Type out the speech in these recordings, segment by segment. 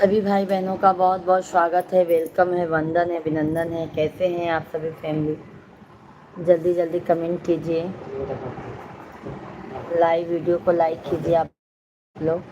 सभी भाई बहनों का बहुत बहुत स्वागत है, वेलकम है, वंदन है, अभिनंदन है। कैसे हैं आप सभी फैमिली? जल्दी जल्दी कमेंट कीजिए, लाइव वीडियो को लाइक कीजिए आप लोग।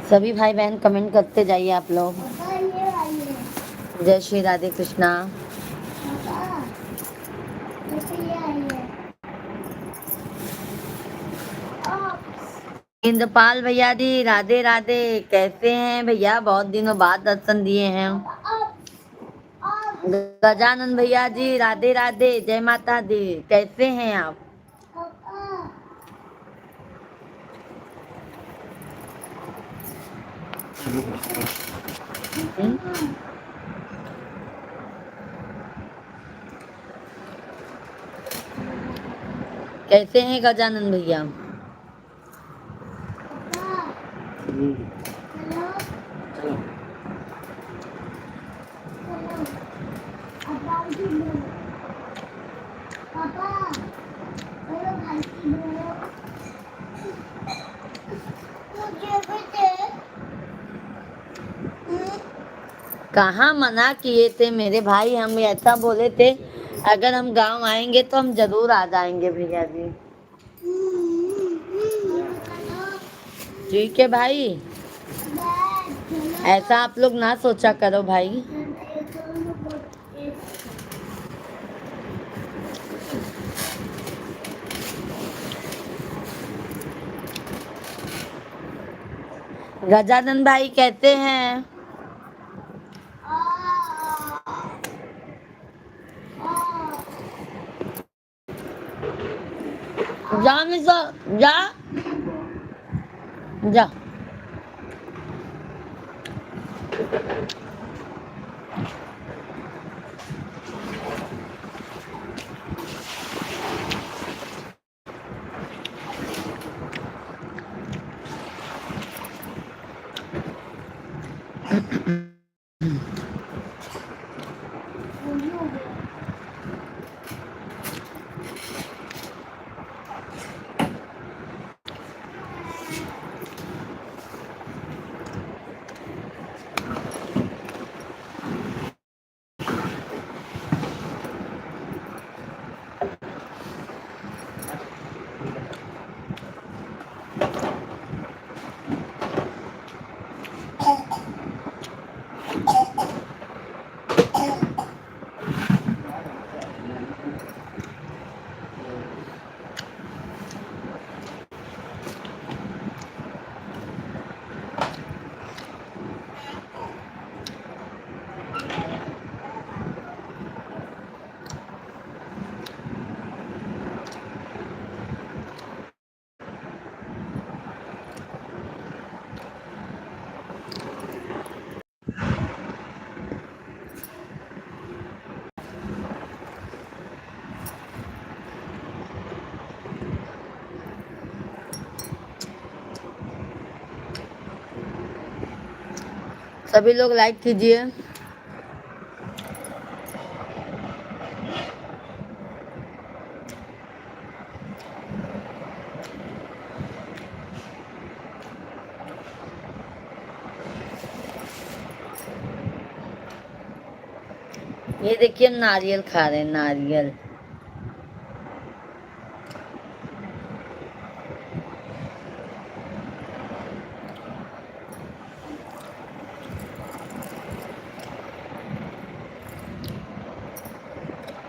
सभी भाई बहन कमेंट करते जाइए आप लोग। जय श्री राधे कृष्णा। इंद्रपाल भैया जी राधे राधे। कैसे हैं भैया? बहुत दिनों बाद दर्शन दिए हैं। गजानन भैया जी राधे राधे, जय माता दी। कैसे हैं आप? कैसे हैं गजानन भैया? कहाँ मना किए थे मेरे भाई? हम ऐसा बोले थे अगर हम गांव आएंगे तो हम जरूर आ जाएंगे भैया जी। ठीक है भाई, ऐसा आप लोग ना सोचा करो भाई। गजानन भाई कहते हैं जा मिसो, जा जा। सभी लोग लाइक कीजिए। ये देखिए नारियल खा रहे हैं, नारियल।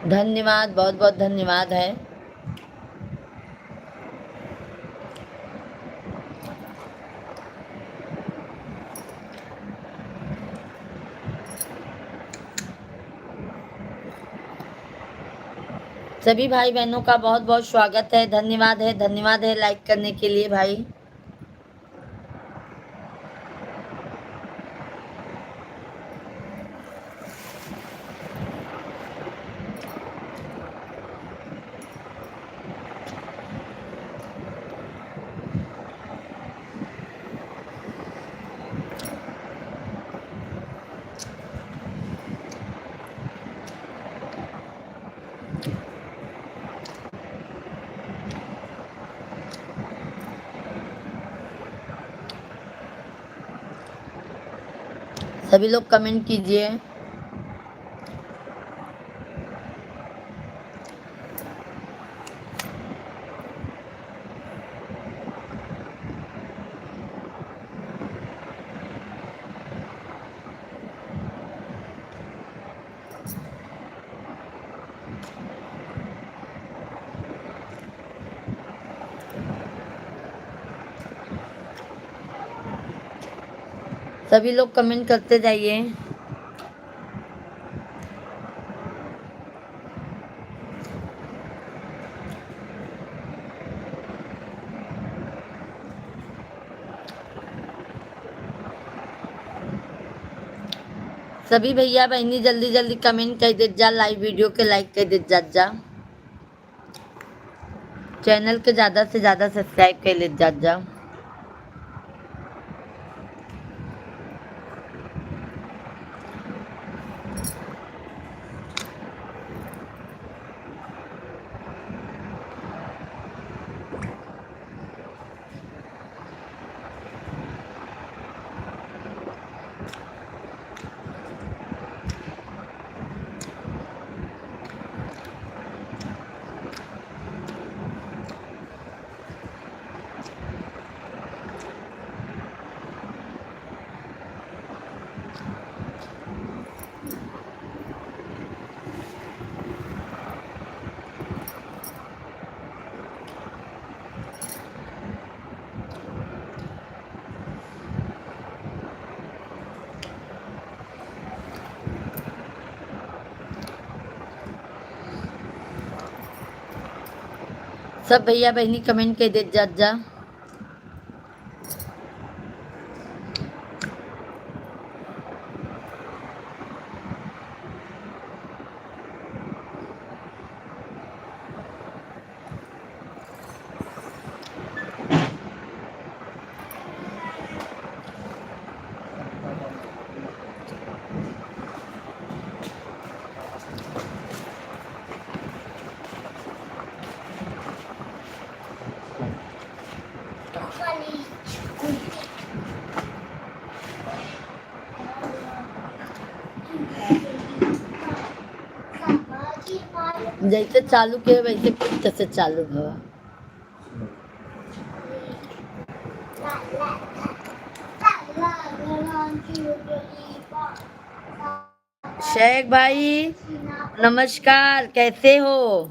धन्यवाद, बहुत बहुत धन्यवाद है। सभी भाई बहनों का बहुत बहुत स्वागत है, धन्यवाद है लाइक करने के लिए भाई। सभी लोग कमेंट कीजिए। सभी लोग कमेंट करते जाइए। सभी भैया बहनी जल्दी जल्दी कमेंट कर दे जा, लाइव वीडियो के लाइक कर दे जा। चैनल के ज़्यादा से ज़्यादा सब्सक्राइब कर ले जा। सब भैया बहनी कमेंट कर दे जा। जैसे चालू किए वैसे कैसे चालू हुआ। शेख भाई नमस्कार, कैसे हो?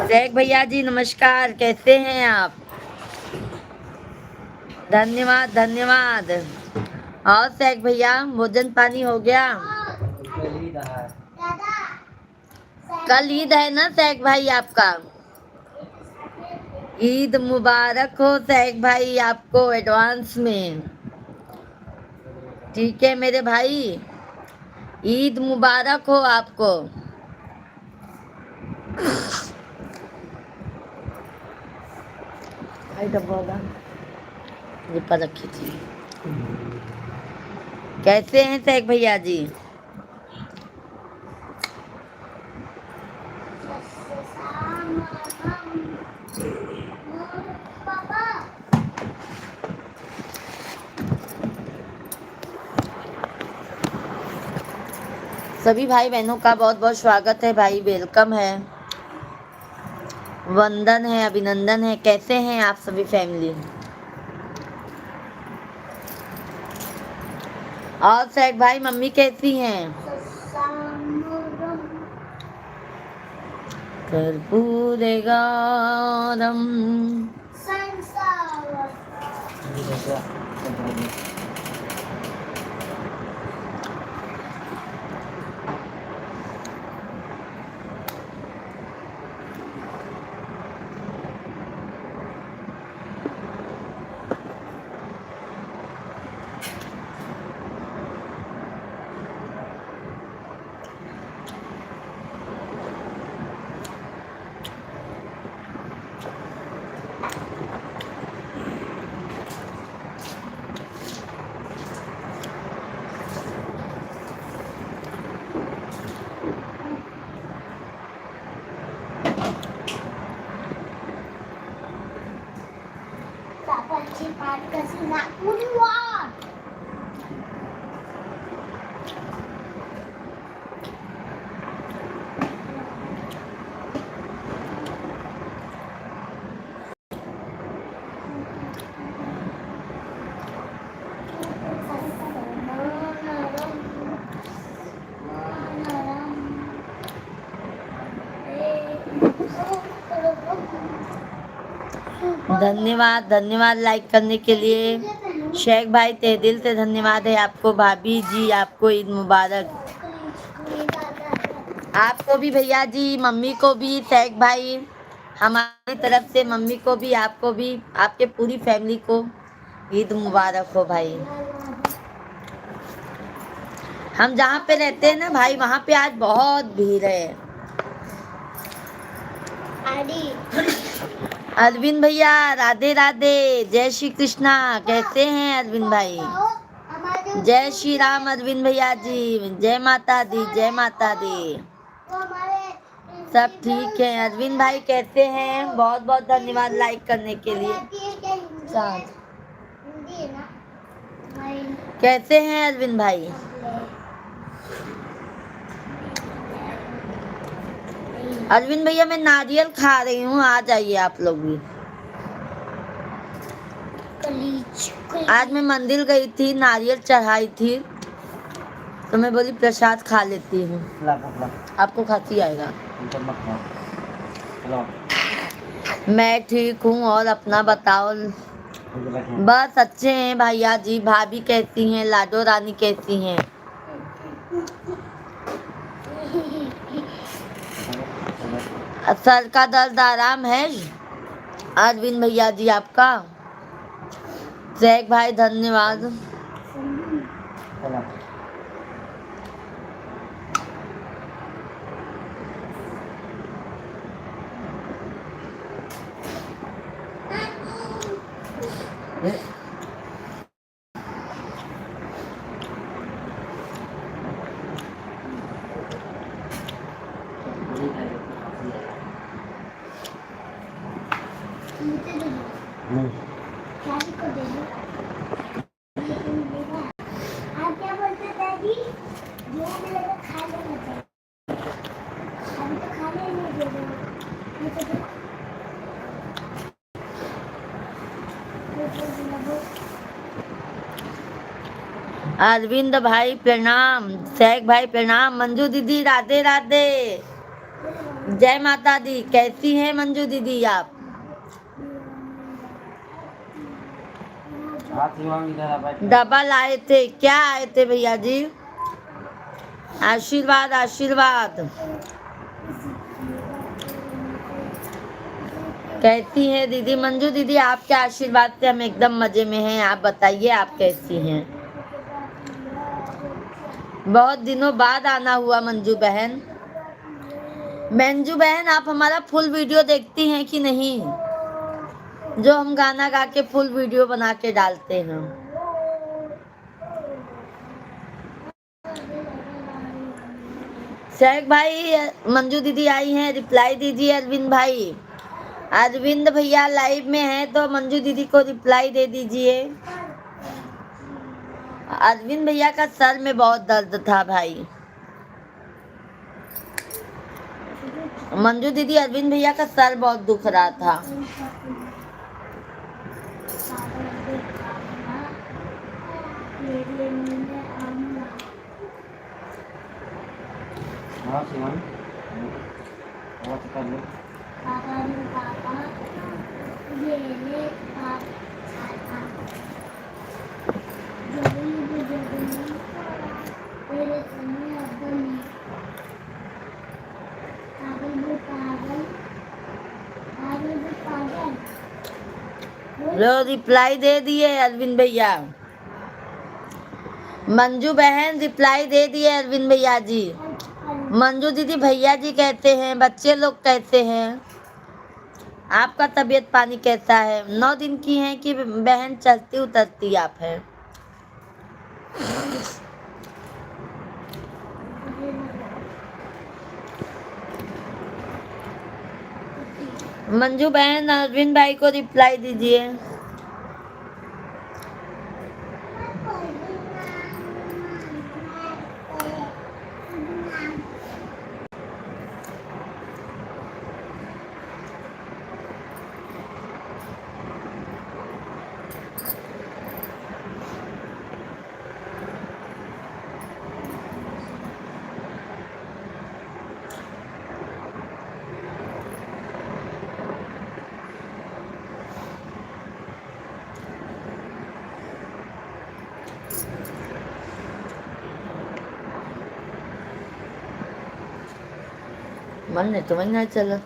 शेख भैया जी नमस्कार, कैसे हैं आप? धन्यवाद धन्यवाद। और शेख भैया भोजन पानी हो गया? कल ईद है ना शेख भाई आपका? ईद मुबारक हो शेख भाई आपको एडवांस में। ठीक है मेरे भाई, ईद मुबारक हो आपको। ये पर रखी थी। कैसे हैं शेख भैया जी? सभी भाई बहनों का बहुत बहुत स्वागत है भाई, वेलकम है, वंदन है, अभिनंदन है। कैसे हैं आप सभी फैमिली? और शेख भाई मम्मी कैसी हैं? कर्पूरे गारम धन्यवाद धन्यवाद लाइक करने के लिए। शेख भाई तहे दिल से धन्यवाद है आपको। भाभी जी आपको ईद मुबारक। आपको भी भैया जी, मम्मी को भी, शेख भाई, हमारी तरफ से मम्मी को भी, आपको भी, आपके पूरी फैमिली को ईद मुबारक हो भाई। हम जहाँ पे रहते हैं ना भाई, वहाँ पे आज बहुत भीड़ है। अरविंद भैया राधे राधे, जय श्री कृष्णा। कैसे हैं अरविंद भाई? जय श्री राम अरविंद भैया जी, जय माता दी, जय माता दी। सब ठीक है। अरविंद भाई कैसे हैं? बहुत बहुत धन्यवाद लाइक करने के लिए। कैसे हैं अरविंद भाई? अरविंद भैया मैं नारियल खा रही हूँ, आ जाइए आप लोग भी। आज मैं मंदिर गई थी, नारियल चढ़ाई थी, तो मैं बोली प्रसाद खा लेती हूँ। आपको खांसी आएगा। मैं ठीक हूँ, और अपना बताओ। बस अच्छे हैं भैया जी। भाभी कैसी हैं? लाडो रानी कैसी हैं? सर का दर्द आराम है अरविंद भैया जी आपका? शेख भाई धन्यवाद। अरविंद भाई प्रणाम, शेख भाई प्रणाम, मंजू दीदी राधे राधे, जय माता दी। कैसी हैं मंजू दीदी आप? डबल आए थे क्या? आए थे भैया जी? आशीर्वाद आशीर्वाद। कैसी हैं दीदी? मंजू दीदी आपके आशीर्वाद से हम एकदम मजे में हैं। आप बताइए आप कैसी हैं? बहुत दिनों बाद आना हुआ मंजू बहन। मंजू बहन आप हमारा फुल वीडियो देखती हैं कि नहीं, जो हम गाना गा के फुल वीडियो बना के डालते हैं? शेख भाई मंजू दीदी आई हैं, रिप्लाई दीजिए। अरविंद भाई, अरविंद भैया लाइव में हैं तो मंजू दीदी को रिप्लाई दे दीजिए। अरविंद भैया का सर में बहुत दर्द था भाई। मंजू दीदी अरविंद भैया का सर बहुत दुख रहा था। लो रिप्लाई दे दिए अरविंद भैया। मंजू बहन रिप्लाई दे दिए अरविंद भैया जी। मंजू दीदी भैया जी कहते हैं, बच्चे लोग कहते हैं। आपका तबीयत पानी कैसा है? 9 दिन की हैं कि बहन चलती उतरती आप हैं? मंजू बहन अरविंद भाई को रिप्लाई दीजिए। मन तो वही ना चलो।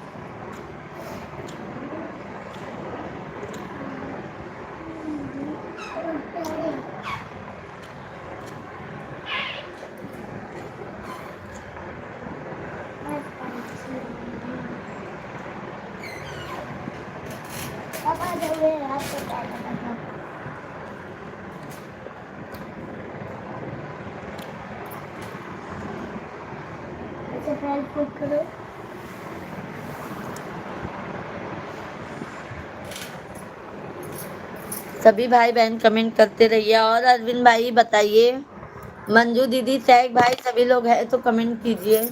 सभी भाई बहन कमेंट करते रहिए। और अरविंद भाई बताइए, मंजू दीदी, सैग भाई, सभी लोग हैं तो कमेंट कीजिए।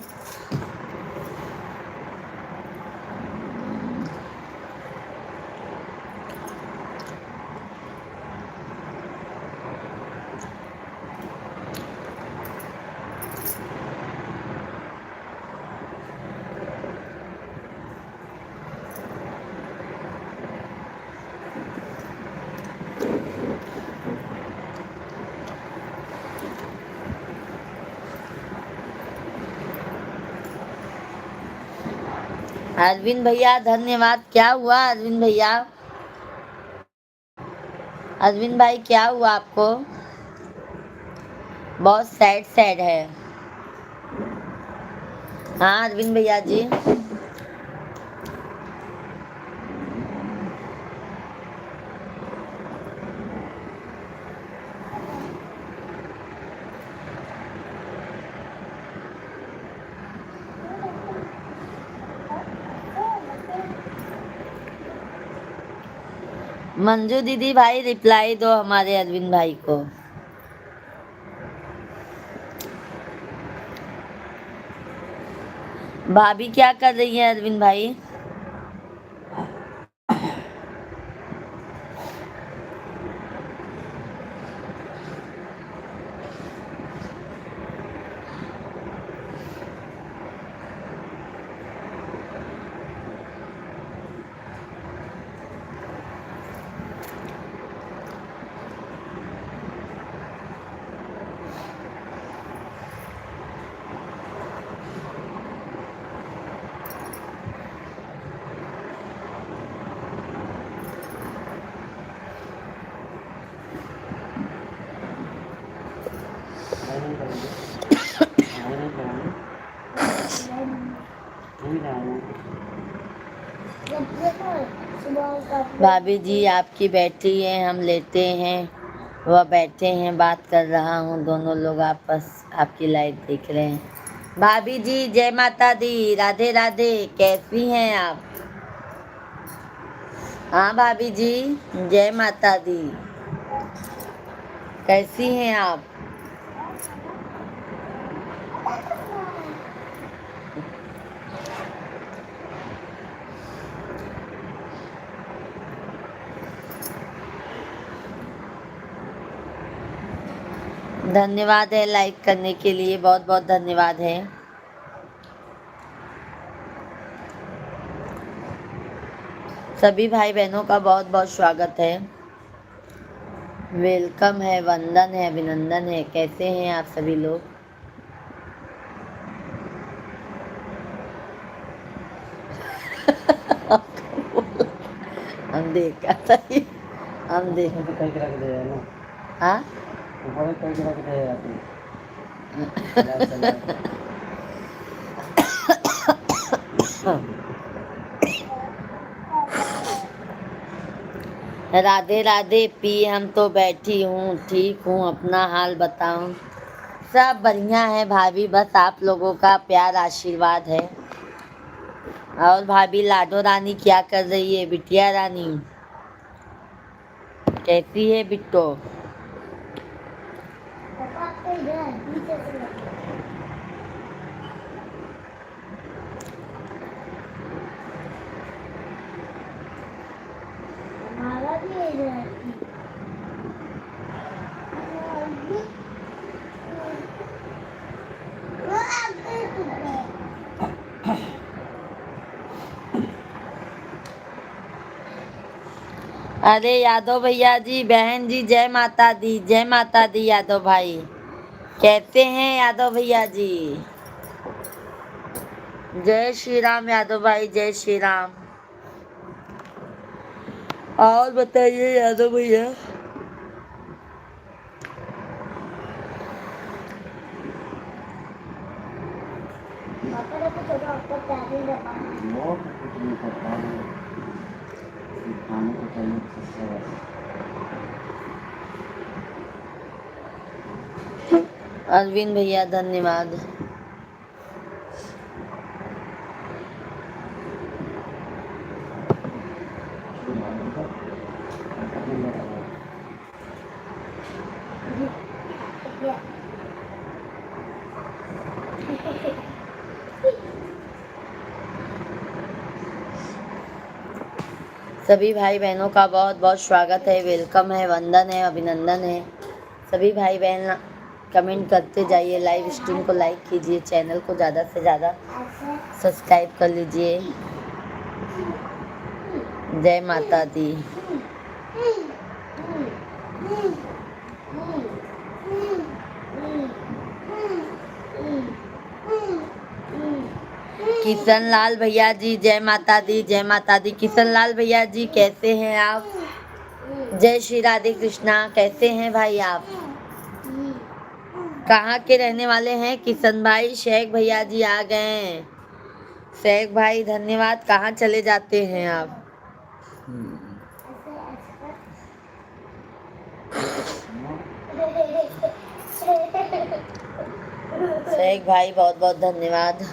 अरविंद भैया धन्यवाद। क्या हुआ अरविंद भैया? अरविंद भाई क्या हुआ आपको? बहुत सैड सैड है। हाँ अरविंद भैया जी। मंजू दीदी भाई रिप्लाई दो हमारे अरविंद भाई को। भाभी क्या कर रही है अरविंद भाई? भाभी जी आपकी बैटरी है, हम लेते हैं। वह बैठे हैं, बात कर रहा हूँ, दोनों लोग आपस आपकी लाइव देख रहे हैं। भाभी जी जय माता दी, राधे राधे, कैसी हैं आप? हाँ भाभी जी जय माता दी, कैसी हैं आप? धन्यवाद है लाइक करने के लिए, बहुत बहुत धन्यवाद है। सभी भाई बहनों का बहुत बहुत स्वागत है, वेलकम है, वंदन है, अभिनंदन है। कैसे हैं आप सभी लोग? हम देखा था ही, हम देख हाँ राधे राधे पी, हम तो बैठी हूँ, ठीक हूँ, अपना हाल बताऊँ? सब बढ़िया है भाभी, बस आप लोगों का प्यार आशीर्वाद है। और भाभी लाडो रानी क्या कर रही है? बिटिया रानी कैसी है बिट्टो? अरे यादव भैया जी, बहन जी, जय माता दी, जय माता दी। यादव भाई कैसे हैं? यादव भैया जी जय श्री राम यादव भाई, जय श्री राम। और बताइए यादव भैया। अरविंद भैया धन्यवाद। सभी भाई बहनों का बहुत बहुत स्वागत है, वेलकम है, वंदन है, अभिनंदन है। सभी भाई बहन कमेंट करते जाइए, लाइव स्ट्रीम को लाइक कीजिए, चैनल को ज़्यादा से ज़्यादा सब्सक्राइब कर लीजिए। जय माता दी। किशन लाल भैया जी जय माता दी, जय माता दी। किशन लाल भैया जी कैसे हैं आप? जय श्री राधे कृष्णा, कैसे हैं भाई आप? कहाँ के रहने वाले हैं किशन भाई? शेख भैया जी आ गए हैं। शेख भाई धन्यवाद। कहाँ चले जाते हैं आप? शेख भाई बहुत बहुत धन्यवाद।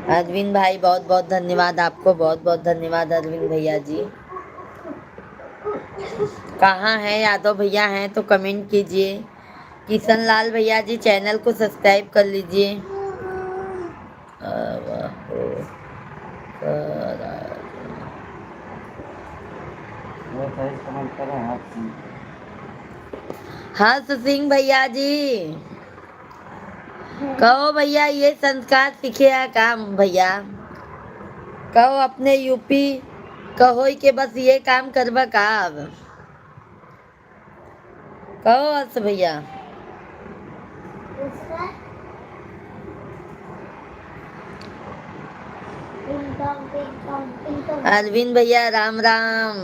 अरविंद भाई बहुत बहुत धन्यवाद आपको, बहुत बहुत धन्यवाद अरविंद भैया जी। कहाँ हैं यादव भैया? हैं तो कमेंट कीजिए। किशन लाल भैया जी चैनल को सब्सक्राइब कर लीजिए। हर्ष सिंह भैया जी कहो भैया ये संस्कार सीखे काम भैया, कहो अपने यूपी कहो के बस ये काम करबा का अब कहो हर्ष भैया। अरविंद भैया राम राम।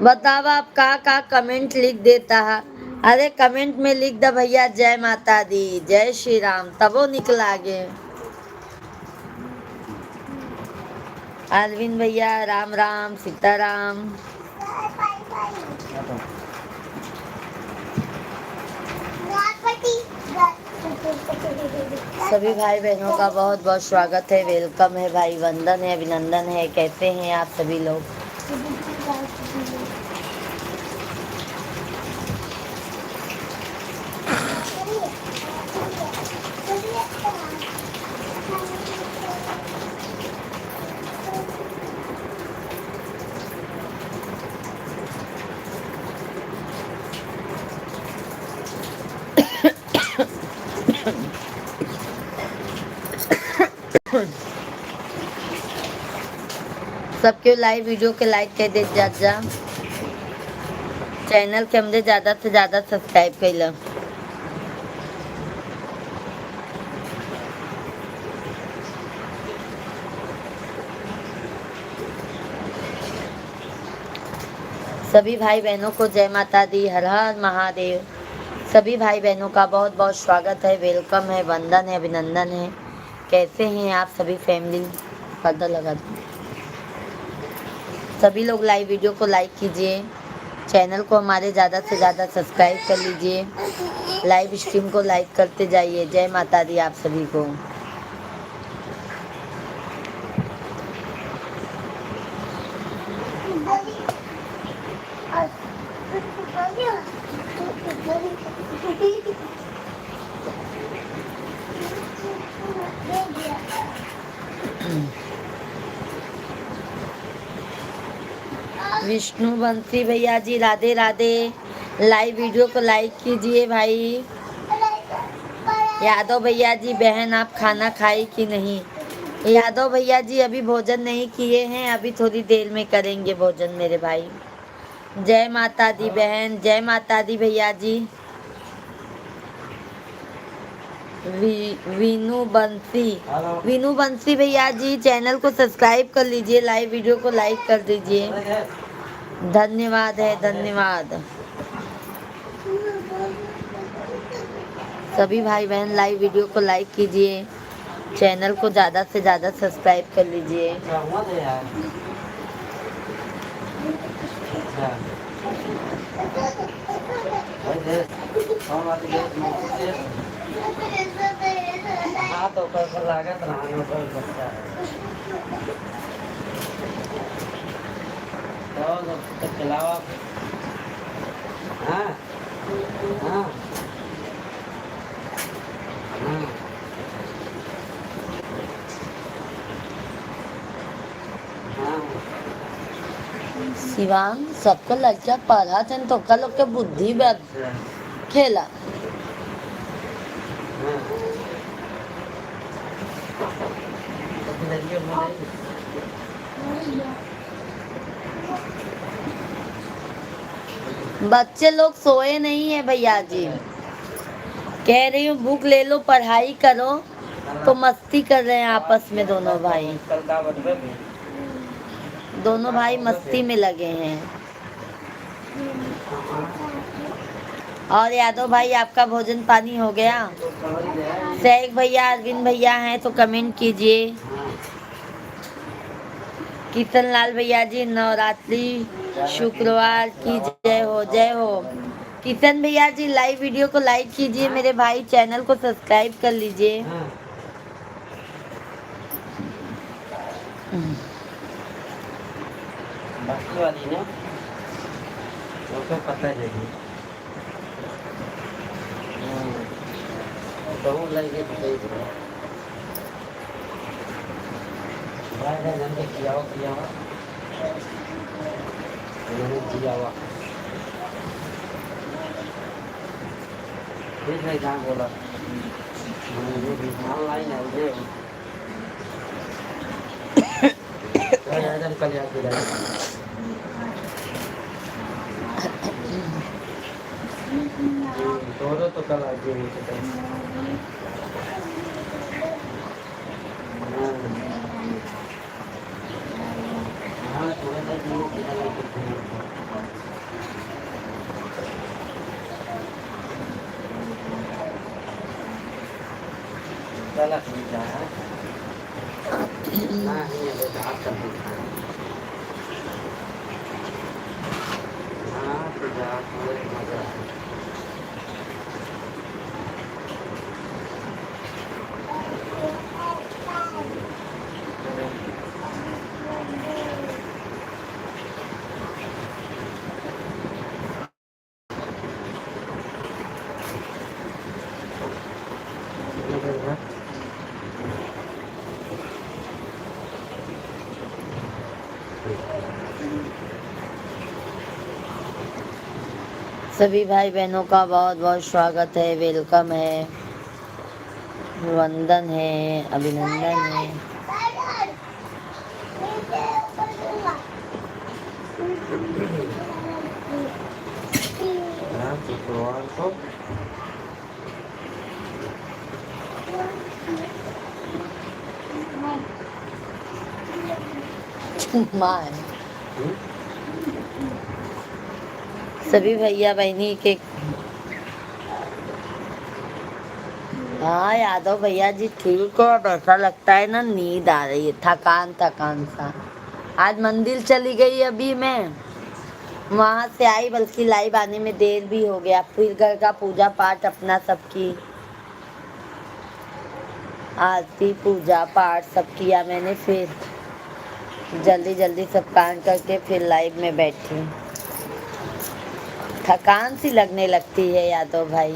बताओ आप का कमेंट लिख देता है? अरे कमेंट में लिख दो भैया जय माता दी, जय श्री राम, तब वो निकल आगे। अरविंद भैया राम राम, सीताराम। सभी भाई बहनों का बहुत बहुत स्वागत है, वेलकम है भाई, वंदन है, अभिनंदन है। कैसे हैं आप सभी लोग? सबके लाइव वीडियो के लाइक कर दे जा, चैनल के हमने ज़्यादा से ज़्यादा सब्सक्राइब कर लो। सभी भाई बहनों को जय माता दी, हर हर महादेव। सभी भाई बहनों का बहुत बहुत स्वागत है, वेलकम है, वंदन है, अभिनंदन है। कैसे हैं आप सभी फैमिली? पर्दा लगा दो। सभी लोग लाइव वीडियो को लाइक कीजिए, चैनल को हमारे ज़्यादा से ज़्यादा सब्सक्राइब कर लीजिए, लाइव स्ट्रीम को लाइक करते जाइए। जय माता दी आप सभी को। विष्णु बंसी भैया जी राधे राधे। लाइव वीडियो को लाइक कीजिए भाई। यादव भैया जी बहन आप खाना खाई कि नहीं? यादव भैया जी अभी भोजन नहीं किए हैं, अभी थोड़ी देर में करेंगे भोजन मेरे भाई। जय माता दी बहन, जय माता दी भैया जी। वीनू बंसी भैया जी चैनल को सब्सक्राइब कर लीजिए, लाइव वीडियो को लाइक कर दीजिए। धन्यवाद है, धन्यवाद। सभी भाई बहन लाइव वीडियो को लाइक कीजिए, चैनल को ज़्यादा से ज़्यादा सब्सक्राइब कर लीजिए। शिवांग सबको लड़कियां पढ़ा थे तो का लोग के बुद्धि खेला। बच्चे लोग सोए नहीं है भैया जी, कह रही हूँ भूख ले लो, पढ़ाई करो, तो मस्ती कर रहे हैं आपस में दोनों भाई। दोनों भाई मस्ती में लगे हैं। और यादव भाई आपका भोजन पानी हो गया? सहक भैया, अरविंद भैया हैं तो कमेंट कीजिए। किशन लाल भैया जी नवरात्रि शुक्रवार की जय हो, जय हो। किशन भैया जी लाइव वीडियो को लाइक कीजिए, मेरे भाई चैनल को सब्सक्राइब कर लीजिए। बाकी वाली ने तो पता चली बहुत लगे तो किया हुआ देख रहे जहाँ बोला ऑनलाइन है मुझे कल याद दिलाया। तो कल आ चला ठीक है ना ही है बात कर हाँ तो जा मजा सभी भाई बहनों का बहुत बहुत स्वागत है, वेलकम है, वंदन है, अभिनंदन है। सभी भैया बहनी के हाँ यादव भैया जी ठीक है। अब ऐसा लगता है ना नींद आ रही है, थकान थकान सा। आज मंदिर चली गई अभी मैं, वहां से आई, बल्कि लाइव आने में देर भी हो गया। फिर घर का पूजा पाठ अपना सबकी आरती पूजा पाठ सब किया मैंने, फिर जल्दी जल्दी सब काम करके फिर लाइव में बैठी। थकान सी लगने लगती है यादव भाई।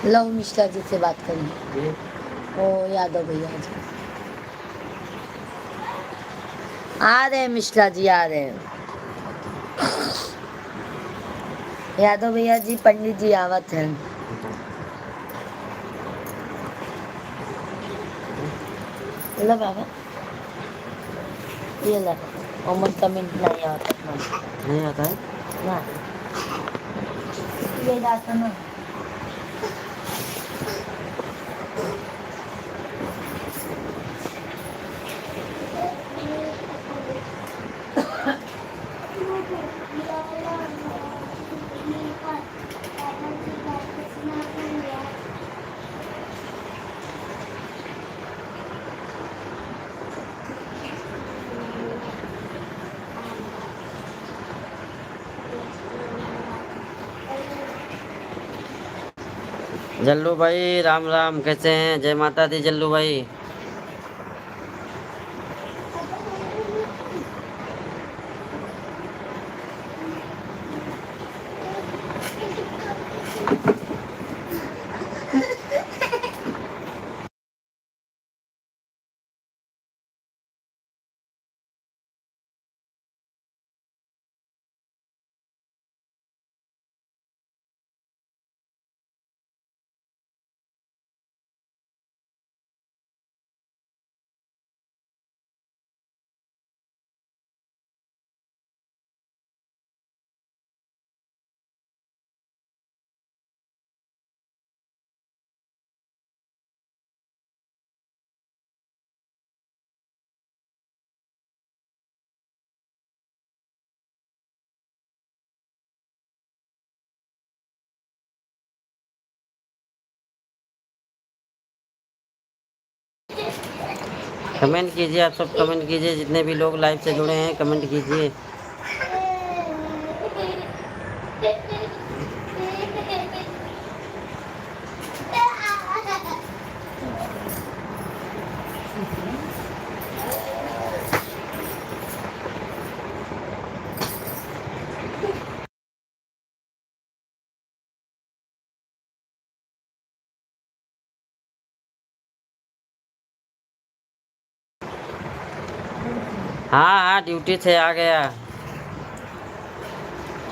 लो मिश्रा जी से बात करेंगे। ओ यादव भैया जी आ रहे हैं, मिश्रा जी आ रहे हैं। यादव भैया जी पंडित जी आवत हैं। लो बाबा ये ला और कमेंट नहीं आता नहीं आता है ना ये डाटा ना जल्लू भाई राम राम, कैसे हैं? जय माता दी जल्लू भाई। कमेंट कीजिए, आप सब कमेंट कीजिए, जितने भी लोग लाइव से जुड़े हैं कमेंट कीजिए। हाँ हाँ ड्यूटी से आ गया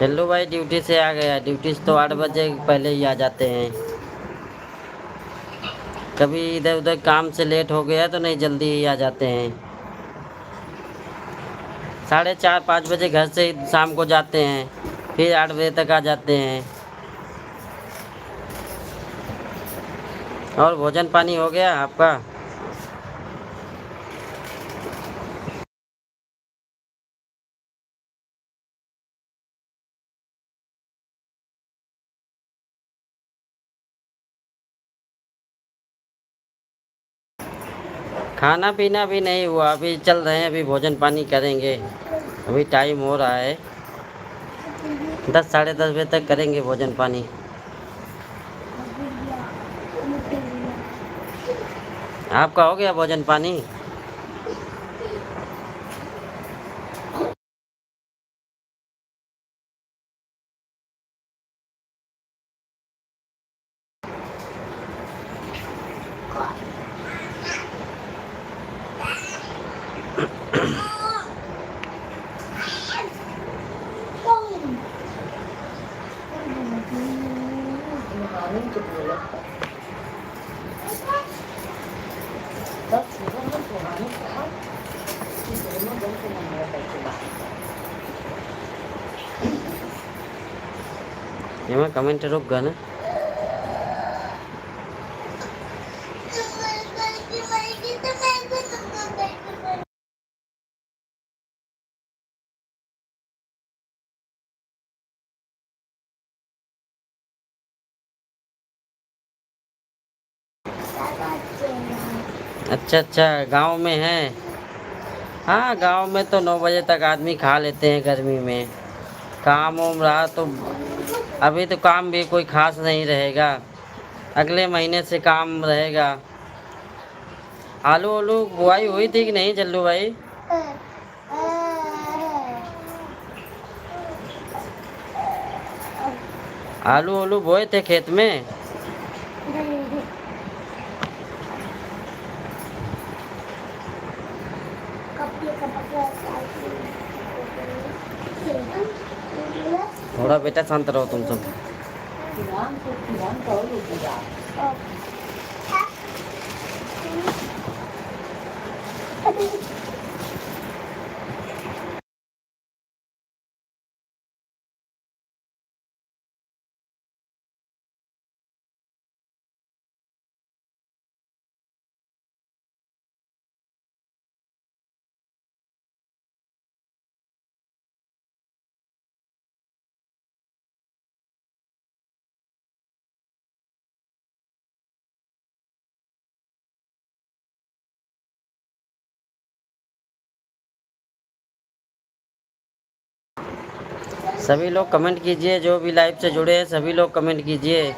चल्लू भाई, ड्यूटी से आ गया। ड्यूटी से तो 8 बजे पहले ही आ जाते हैं। कभी इधर उधर काम से लेट हो गया तो नहीं, जल्दी ही आ जाते हैं। 4:30-5 बजे घर से शाम को जाते हैं, फिर 8 बजे तक आ जाते हैं। और भोजन पानी हो गया आपका? खाना पीना भी नहीं हुआ, अभी चल रहे हैं, अभी भोजन पानी करेंगे। अभी टाइम हो रहा है 10 साढ़े 10 बजे तक करेंगे भोजन पानी। आपका हो गया भोजन पानी? ये मैं कमेंट रुक गया ना। अच्छा अच्छा, गांव में है। हाँ गांव में तो 9 बजे तक आदमी खा लेते हैं गर्मी में। काम वाम रहा तो अभी तो काम भी कोई खास नहीं रहेगा, अगले महीने से काम रहेगा। आलू आलू बुआई हुई थी कि नहीं जल्लू भाई? आलू आलू बोए थे खेत में? थोड़ा बेटा शांत रहो तुम सब। सभी लोग कमेंट कीजिए, जो भी लाइव से जुड़े हैं सभी लोग कमेंट कीजिए।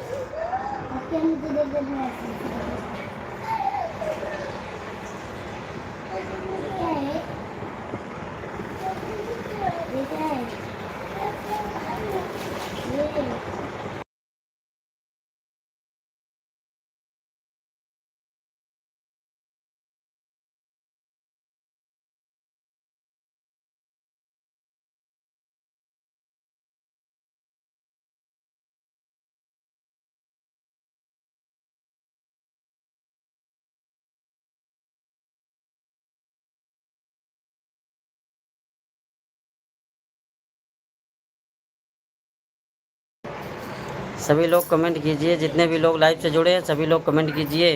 सभी लोग कमेंट कीजिए, जितने भी लोग लाइव से जुड़े हैं सभी लोग कमेंट कीजिए।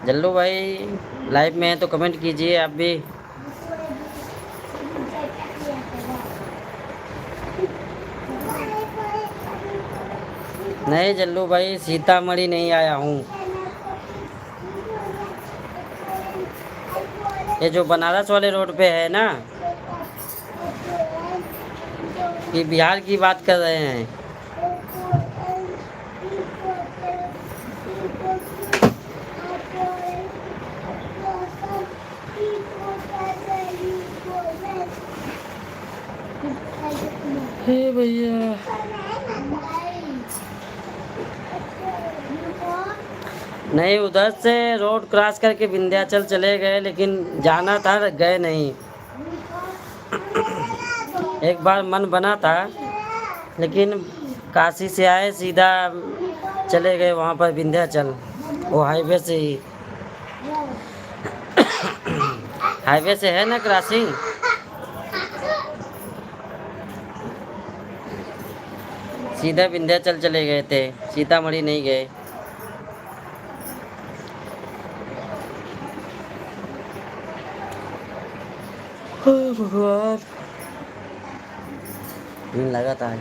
जल्लू भाई लाइव में हैं तो कमेंट कीजिए आप भी। नहीं जल्लू भाई, सीतामढ़ी नहीं आया हूँ। ये जो बनारस वाले रोड पे है ना, ये बिहार की बात कर रहे हैं। हे भैया, नहीं उधर से रोड क्रॉस करके विंध्याचल चले गए, लेकिन जाना था गए नहीं। एक बार मन बना था, लेकिन काशी से आए सीधा चले गए वहाँ पर विंध्याचल, वो हाईवे से ही। हाईवे से है ना क्रॉसिंग। सीधा विंध्याचल चले गए थे, सीतामढ़ी नहीं गए। भगवान, नींद लगा था।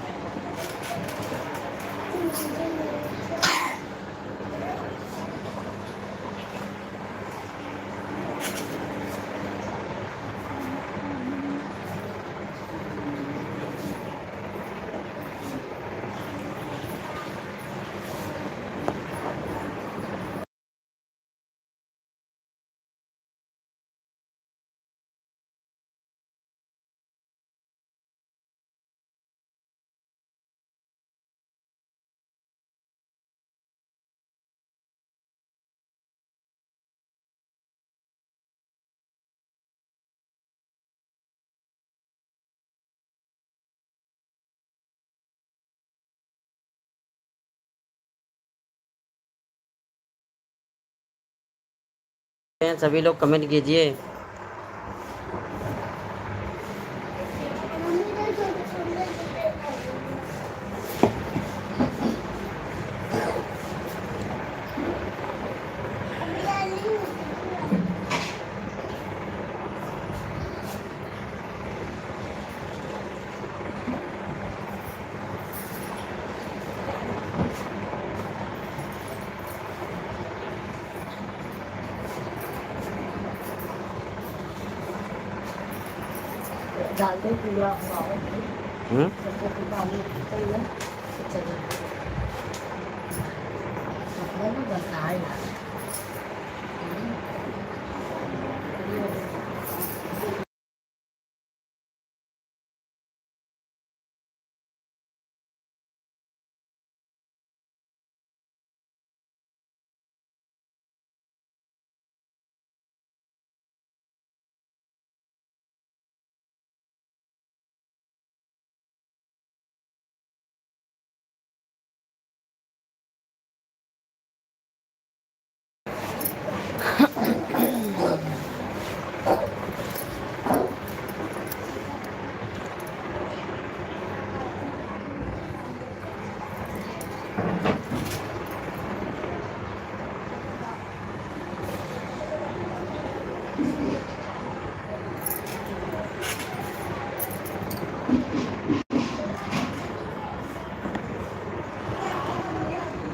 सभी लोग कमेंट कीजिए।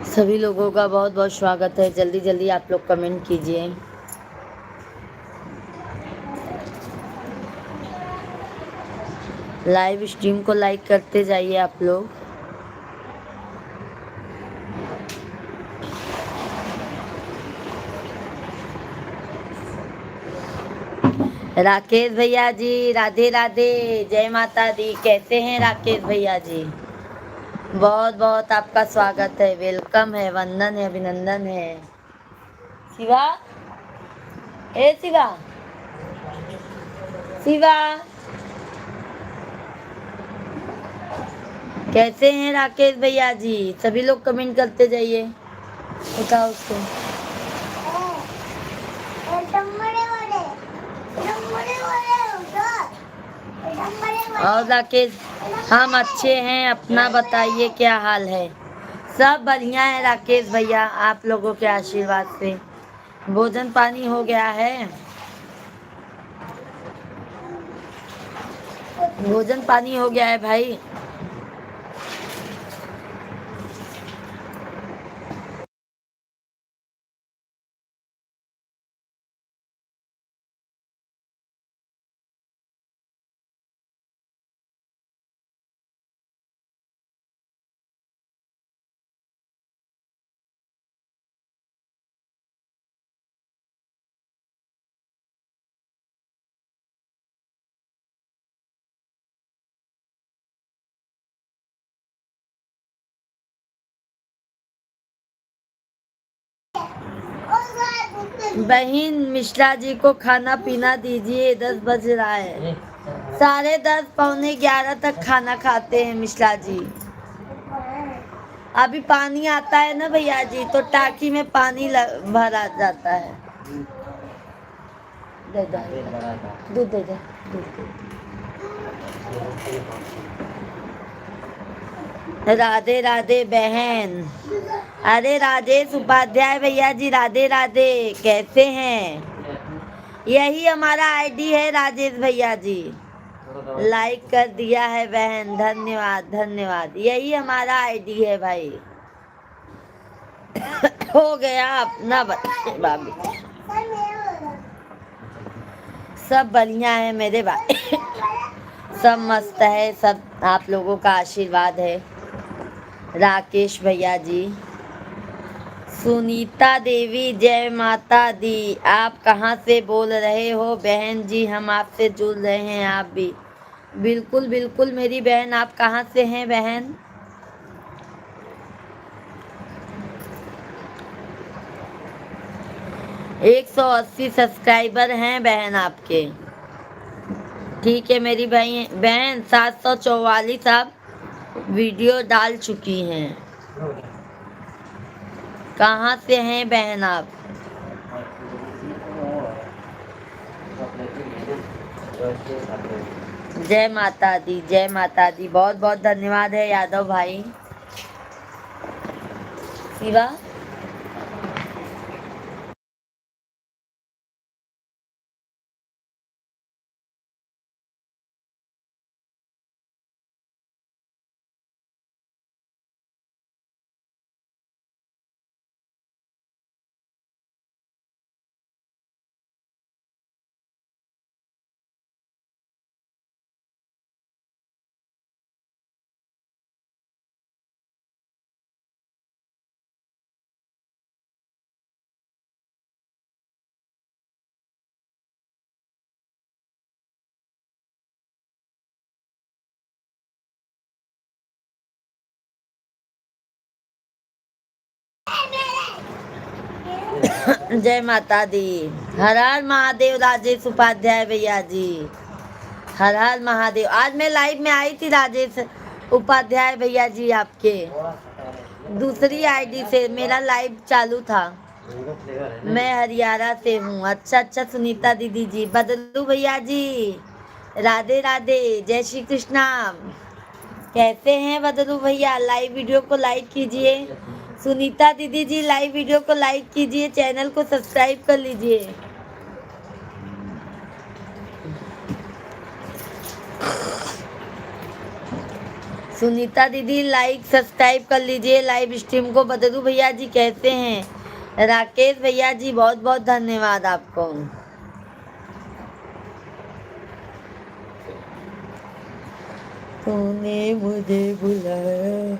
सभी लोगों का बहुत बहुत स्वागत है। जल्दी जल्दी आप लोग कमेंट कीजिए। लाइव स्ट्रीम को लाइक करते जाइए आप लोग। राकेश भैया जी राधे राधे, जय माता दी। कैसे हैं राकेश भैया जी? बहुत बहुत आपका स्वागत है, वेलकम है, वंदन है, अभिनंदन है। शिवा, ए शिवा, शिवा, कैसे हैं राकेश भैया जी? सभी लोग कमेंट करते जाइए। उठाओ उसको। और राकेश, हम अच्छे हैं, अपना बताइए क्या हाल है? सब बढ़िया है राकेश भैया, आप लोगों के आशीर्वाद से। भोजन पानी हो गया है? भोजन पानी हो गया है भाई? बहन मिश्रा जी को खाना पीना दीजिए, 10 बज रहा है। 10:30 पौने 11 तक खाना खाते हैं मिश्रा जी। अभी पानी आता है ना भैया जी, तो टाकी में पानी भरा जाता है। दे दो दूध, दे दे दूध। राधे राधे बहन। अरे राजेश उपाध्याय भैया जी राधे राधे, कैसे हैं? यही हमारा आईडी है राजेश भैया जी। लाइक कर दिया है बहन, धन्यवाद धन्यवाद। यही हमारा आईडी है भाई। हो गया अपना बताइए भाभी। सब बढ़िया है मेरे भाई, सब मस्त है, सब आप लोगों का आशीर्वाद है। राकेश भैया जी, सुनीता देवी जय माता दी। आप कहाँ से बोल रहे हो बहन जी? हम आपसे जुड़ रहे हैं, आप भी बिल्कुल बिल्कुल मेरी बहन। आप कहाँ से हैं बहन? एक 180 सब्सक्राइबर हैं बहन आपके। ठीक है मेरी बहन 744 आप वीडियो डाल चुकी हैं। कहाँ से हैं बहन आप? जय माता दी, जय माता दी। बहुत बहुत धन्यवाद है यादव भाई। शिवा, जय माता दी। हर हर महादेव राजेश उपाध्याय भैया जी, हर हर महादेव। आज मैं लाइव में आई थी राजेश उपाध्याय भैया जी, आपके दूसरी आईडी से मेरा लाइव चालू था। मैं हरियाणा से हूँ। अच्छा अच्छा सुनीता दीदी जी, बदलू भैया जी राधे राधे, जय श्री कृष्णा। कैसे हैं बदलू भैया? लाइव वीडियो को लाइक कीजिए। सुनीता दीदी जी लाइव वीडियो को लाइक कीजिए, चैनल को सब्सक्राइब कर लीजिए। सुनीता दीदी लाइक सब्सक्राइब कर लीजिए लाइव स्ट्रीम को। बदरू भैया जी कैसे हैं? राकेश भैया जी बहुत बहुत धन्यवाद आपको। तूने मुझे बुलाया।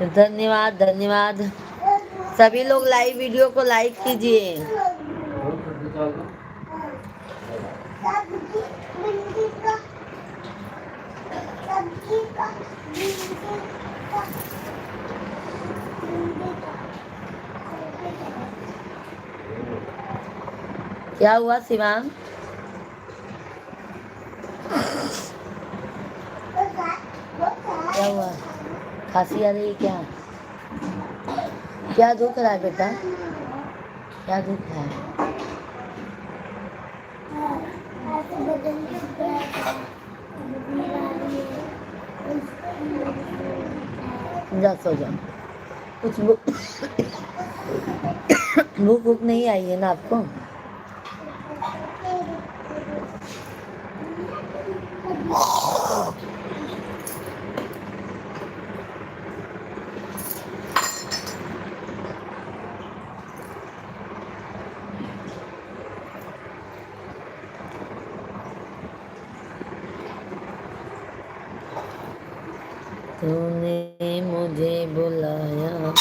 धन्यवाद धन्यवाद। सभी लोग लाइव वीडियो को लाइक कीजिए। क्या हुआ शिवांग? क्या हुआ? खांसी आ रही है क्या? क्या दुख रहा है बेटा? क्या दुख है? जा सो जाओ। कुछ भूख भूख नहीं आई है ना आपको? तूने मुझे बुलाया।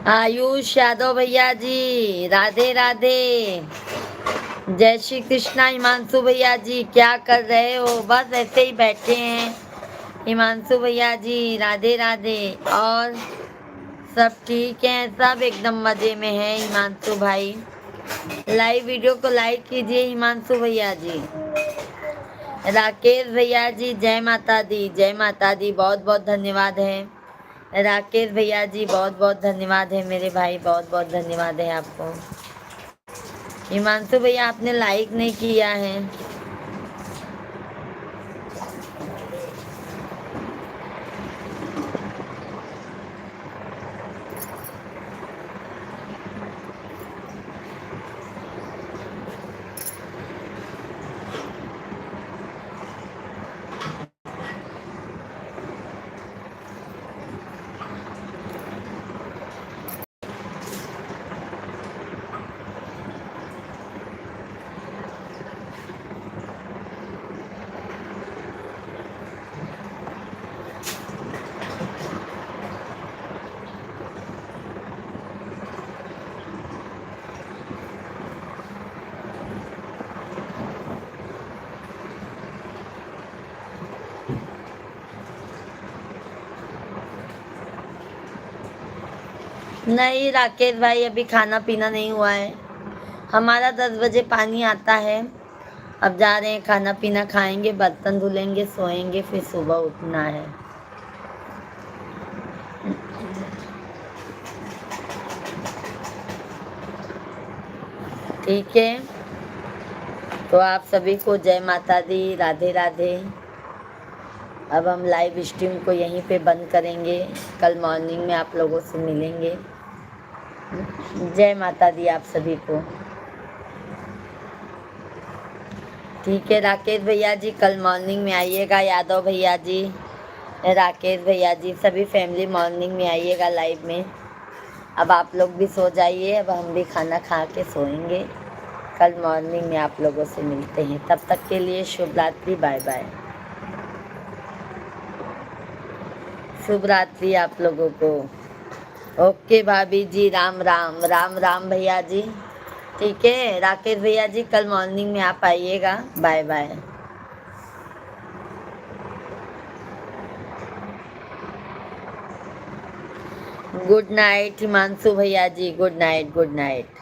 आयुष यादव भैया जी राधे राधे। जय श्री कृष्णा। हिमांशु भैया जी क्या कर रहे हो? बस ऐसे ही बैठे हैं। हिमांशु भैया जी राधे राधे। और सब ठीक है? सब एकदम मजे में है हिमांशु भाई। लाइव वीडियो को लाइक कीजिए हिमांशु भैया जी। राकेश भैया जी जय माता दी जय माता दी। बहुत बहुत धन्यवाद है राकेश भैया जी। बहुत बहुत धन्यवाद है मेरे भाई। बहुत बहुत धन्यवाद है आपको। हिमांशु भैया आपने लाइक नहीं किया है। नहीं राकेश भाई अभी खाना पीना नहीं हुआ है। हमारा 10 बजे पानी आता है। अब जा रहे हैं खाना पीना खाएंगे, बर्तन धुलेंगे, सोएंगे, फिर सुबह उठना है। ठीक है तो आप सभी को जय माता दी राधे राधे। अब हम लाइव स्ट्रीम को यहीं पे बंद करेंगे। कल मॉर्निंग में आप लोगों से मिलेंगे। जय माता दी आप सभी को। ठीक है राकेश भैया जी कल मॉर्निंग में आइएगा। यादव भैया जी राकेश भैया जी सभी फैमिली मॉर्निंग में आइएगा लाइव में। अब आप लोग भी सो जाइए। अब हम भी खाना खा के सोएंगे। कल मॉर्निंग में आप लोगों से मिलते हैं। तब तक के लिए शुभ रात्रि। Bye bye. शुभ रात्रि आप लोगों को। ओके भाभी जी राम राम। राम राम भैया जी। ठीक है राकेश भैया जी कल मॉर्निंग में आप आइएगा। Bye bye. Good night Himanshu भैया ji. Good night good night.